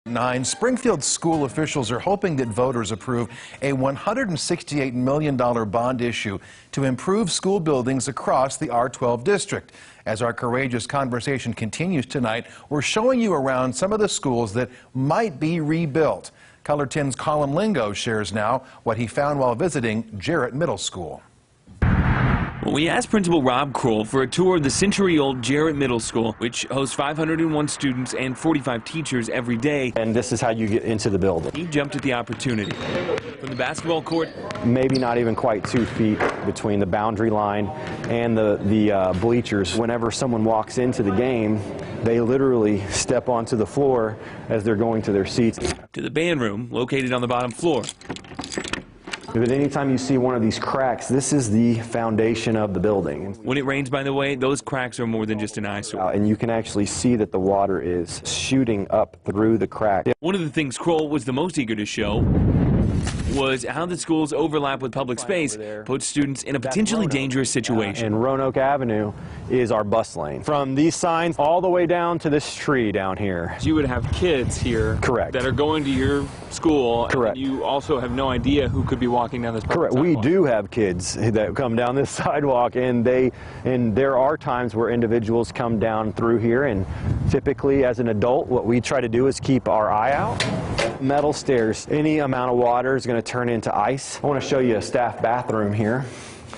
Springfield school officials are hoping that voters approve a $168 million bond issue to improve school buildings across the R12 district. As our courageous conversation continues tonight, we're showing you around some of the schools that might be rebuilt. Color 10's Collin Lingo shares now what he found while visiting Jarrett Middle School. Well, we asked Principal Rob Kroll for a tour of the century-old Jarrett Middle School, which hosts 501 students and 45 teachers every day. And this is how you get into the building. He jumped at the opportunity. From the basketball court, maybe not even quite 2 feet between the boundary line and the bleachers. Whenever someone walks into the game, they literally step onto the floor as they're going to their seats. To the band room, located on the bottom floor. But anytime you see one of these cracks, this is the foundation of the building. When it rains, by the way, those cracks are more than just an eyesore. And you can actually see that the water is shooting up through the crack. One of the things Kroll was the most eager to show was how the schools overlap with public space puts students in a potentially dangerous situation. And Roanoke Avenue is our bus lane. From these signs all the way down to this tree down here. You would have kids here. Correct. That are going to your school. Correct. And you also have no idea who could be walking down this Correct. sidewalk. We do have kids that come down this sidewalk, and there are times where individuals come down through here, and typically as an adult what we try to do is keep our eye out. Metal stairs, any amount of water is going to turn into ice. I want to show you a staff bathroom here.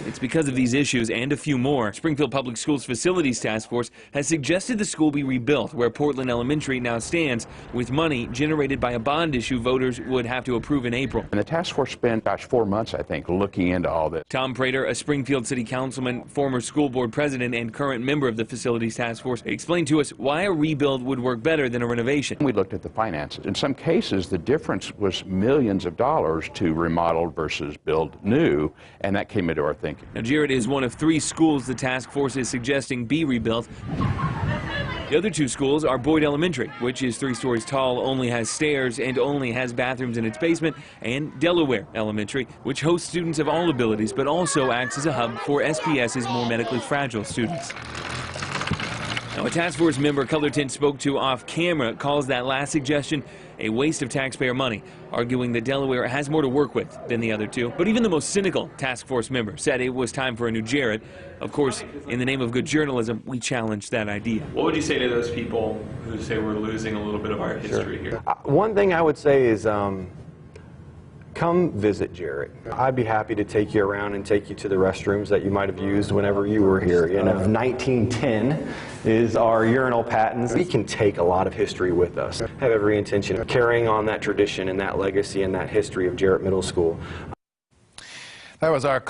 It's because of these issues and a few more. Springfield Public Schools Facilities Task Force has suggested the school be rebuilt where Portland Elementary now stands, with money generated by a bond issue voters would have to approve in April. And the task force spent, 4 months, I think, looking into all this. Tom Prater, a Springfield City Councilman, former school board president, and current member of the Facilities Task Force, explained to us why a rebuild would work better than a renovation. We looked at the finances. In some cases, the difference was millions of dollars to remodel versus build new, and that came into our thinking. Now, Jarrett is one of 3 schools the task force is suggesting be rebuilt. The other 2 schools are Boyd Elementary, which is 3 stories tall, only has stairs, and only has bathrooms in its basement, and Delaware Elementary, which hosts students of all abilities, but also acts as a hub for SPS's more medically fragile students. Now, a task force member Color Tint spoke to off camera calls that last suggestion a waste of taxpayer money, arguing that Delaware has more to work with than the other 2. But even the most cynical task force member said it was time for a new Jarrett. Of course, in the name of good journalism, we challenged that idea. What would you say to those people who say we're losing a little bit of our history here? One thing I would say is come visit Jarrett. I'd be happy to take you around and take you to the restrooms that you might have used whenever you were here. And 1910 is our urinal patents. We can take a lot of history with us. Have every intention of carrying on that tradition and that legacy and that history of Jarrett Middle School. That was our